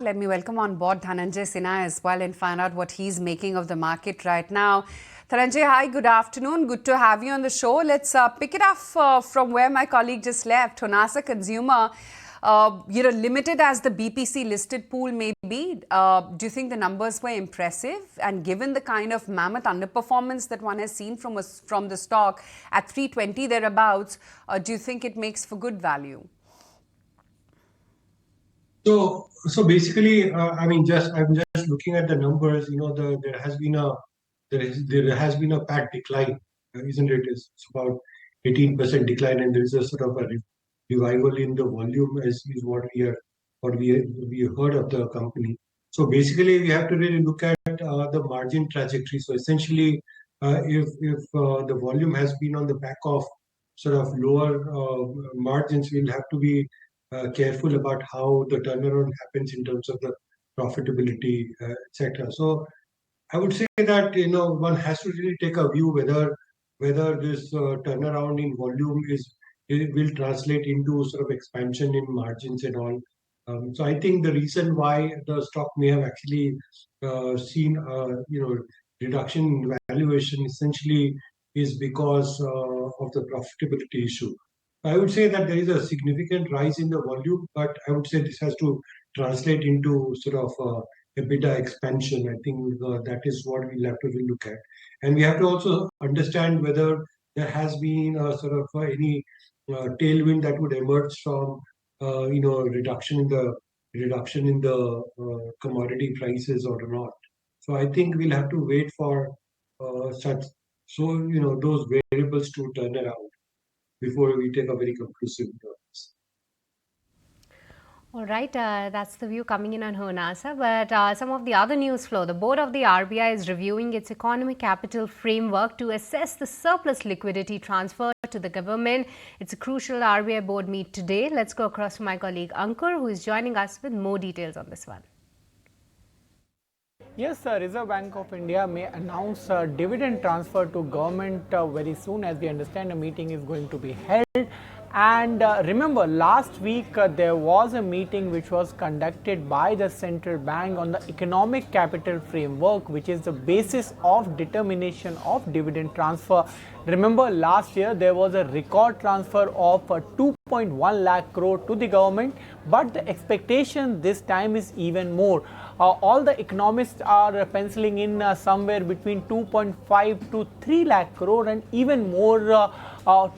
Let me welcome on board Dhananjay Sinha as well and find out what he's making of the market right now. Dhananjay, hi, good afternoon. Good to have you on the show. Let's pick it up from where my colleague just left. Honasa Consumer, limited as the BPC listed pool may be, do you think the numbers were impressive? And given the kind of mammoth underperformance that one has seen from the stock at 320 thereabouts, do you think it makes for good value? So basically, I'm just looking at the numbers. There has been a PAT decline, isn't it? It's about 18% decline, and there is a sort of a revival in the volume, is what we heard of the company. So basically, we have to really look at the margin trajectory. So essentially, if the volume has been on the back of sort of lower margins, we'll have to be careful about how the turnaround happens in terms of the profitability, etc. So I would say that one has to really take a view whether this turnaround in volume it will translate into sort of expansion in margins and all. So I think the reason why the stock may have actually seen reduction in valuation essentially is because of the profitability issue. I would say that there is a significant rise in the volume, but I would say this has to translate into sort of EBITDA expansion. I think that is what we'll have to really look at. And we have to also understand whether there has been sort of any tailwind that would emerge from reduction in the commodity prices or not. So I think we'll have to wait for those variables to turn around before we take a very conclusive notice. All right, that's the view coming in on Honasa. But some of the other news flow, the board of the RBI is reviewing its economic capital framework to assess the surplus liquidity transfer to the government. It's a crucial RBI board meet today. Let's go across to my colleague Ankur, who is joining us with more details on this one. Yes, Reserve Bank of India may announce a dividend transfer to government very soon. As we understand, a meeting is going to be held. And remember, last week there was a meeting which was conducted by the central bank on the economic capital framework, which is the basis of determination of dividend transfer. Remember, last year there was a record transfer of 2.1 lakh crore to the government, but the expectation this time is even more. All the economists are penciling in somewhere between 2.5 to 3 lakh crore and even more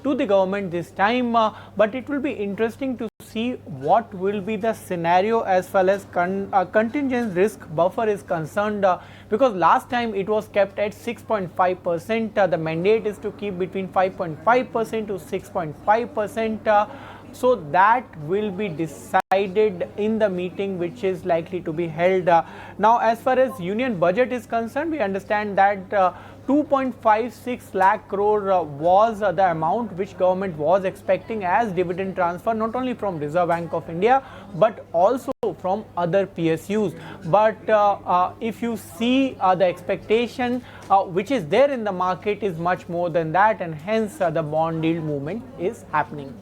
to the government this time. But it will be interesting to see what will be the scenario as far as contingent risk buffer is concerned, because last time it was kept at 6.5%. The mandate is to keep between 5.5% to 6.5%. So that will be decided in the meeting which is likely to be held. Now, as far as union budget is concerned, we understand that 2.56 lakh crore was the amount which government was expecting as dividend transfer, not only from Reserve Bank of India but also from other PSUs. But if you see the expectation which is there in the market is much more than that, and hence the bond yield movement is happening.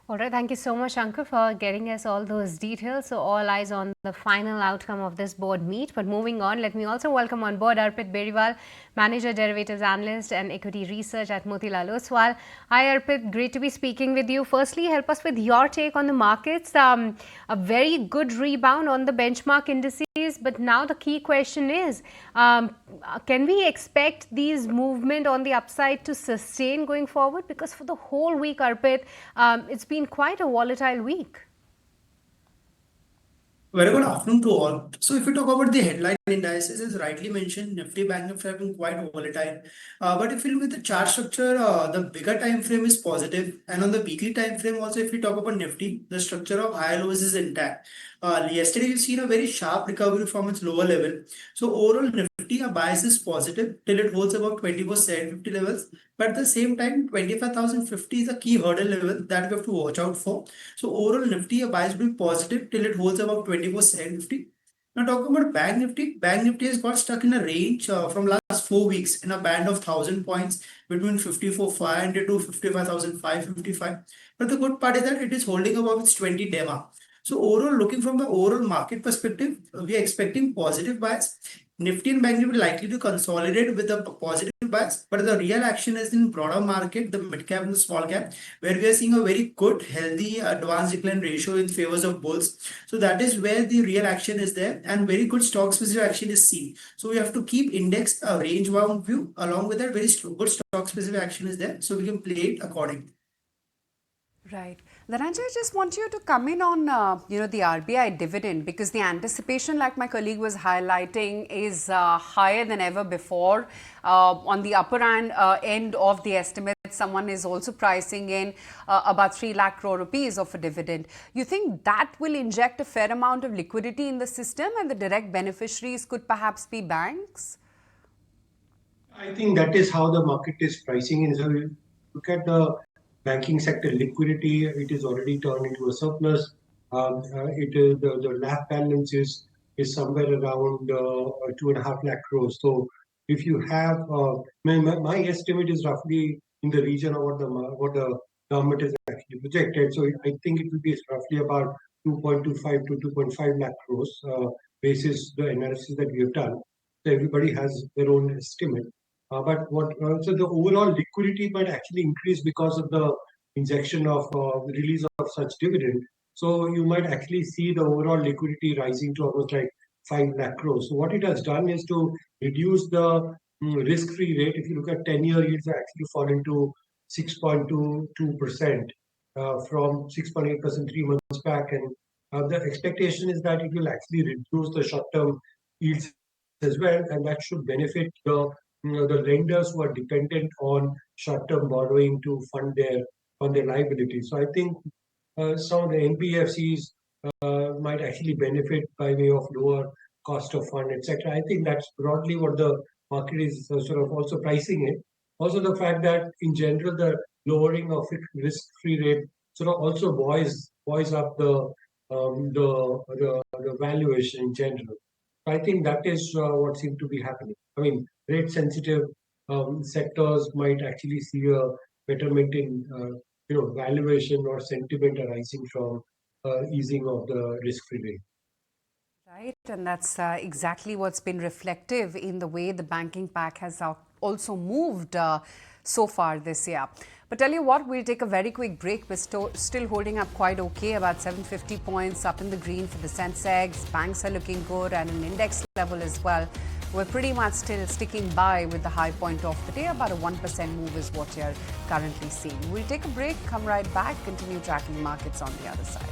All right, thank you so much, Shankar, for getting us all those details. So all eyes on the final outcome of this board meet. But moving on, let me also welcome on board Arpit Beriwal, Manager Derivatives Analyst and Equity Research at Motilal Oswal. Hi Arpit, great to be speaking with you. Firstly, help us with your take on the markets. A very good rebound on the benchmark indices, but now the key question is, can we expect these movement on the upside to sustain going forward? Because for the whole week, Arpit, it's been quite a volatile week. Very good afternoon to all. So if we talk about the headline indices, as rightly mentioned, Nifty, Bank Nifty have been quite volatile. But if you look at the chart structure, the bigger time frame is positive, and on the weekly time frame also, if we talk about Nifty, the structure of high lows is intact. Yesterday we've seen a very sharp recovery from its lower level. So overall, Nifty, a bias is positive till it holds about 24,750 levels. But at the same time, 25,050 is a key hurdle level that we have to watch out for. So overall, Nifty, a bias will be positive till it holds about 24,750. Now talking about Bank Nifty has got stuck in a range from last 4 weeks in a band of 1,000 points between 54,500 to 55,555. But the good part is that it is holding above its 20 DEMA. So overall, looking from the overall market perspective, we are expecting positive bias. Nifty and Bank Nifty likely to consolidate with a positive bias, but the real action is in broader market, the mid cap and the small cap, where we are seeing a very good, healthy advanced decline ratio in favors of bulls. So that is where the real action is there, and very good stock specific action is seen. So we have to keep index a range bound view along with that very good stock specific action is there, so we can play it accordingly. Right. Dhananjay, I just want you to come in on, the RBI dividend, because the anticipation, like my colleague was highlighting, is higher than ever before. On the upper end of the estimate, someone is also pricing in about 3 lakh crore rupees of a dividend. You think that will inject a fair amount of liquidity in the system, and the direct beneficiaries could perhaps be banks? I think that is how the market is pricing in. So you look at the banking sector liquidity, it is already turned into a surplus. It is the LAP balance is somewhere around 2.5 lakh crores. So if you have, my estimate is roughly in the region of what the government is actually projected. So I think it will be roughly about 2.25 to 2.5 lakh crores, basis the analysis that we have done. So everybody has their own estimate. So the overall liquidity might actually increase because of the injection of the release of such dividend. So you might actually see the overall liquidity rising to almost like 5 lakh crores. So what it has done is to reduce the risk-free rate. If you look at 10-year yields, are actually fallen to 6.22% from 6.8% 3 months back, and the expectation is that it will actually reduce the short-term yields as well, and that should benefit the lenders who are dependent on short-term borrowing to fund their liabilities. So I think some of the NBFCs might actually benefit by way of lower cost of fund, etc. I think that's broadly what the market is sort of also pricing it. Also, the fact that in general the lowering of risk-free rate sort of also buoys up the valuation in general. I think that is what seems to be happening. I mean, rate sensitive sectors might actually see a betterment in valuation or sentiment arising from easing of the risk-free rate. Right, and that's exactly what's been reflective in the way the banking pack has also moved so far this year. But tell you what, we'll take a very quick break. We're still holding up quite okay, about 750 points up in the green for the Sensex. Banks are looking good, and an index level as well. We're pretty much still sticking by with the high point of the day. About a 1% move is what you're currently seeing. We'll take a break, come right back, continue tracking markets on the other side.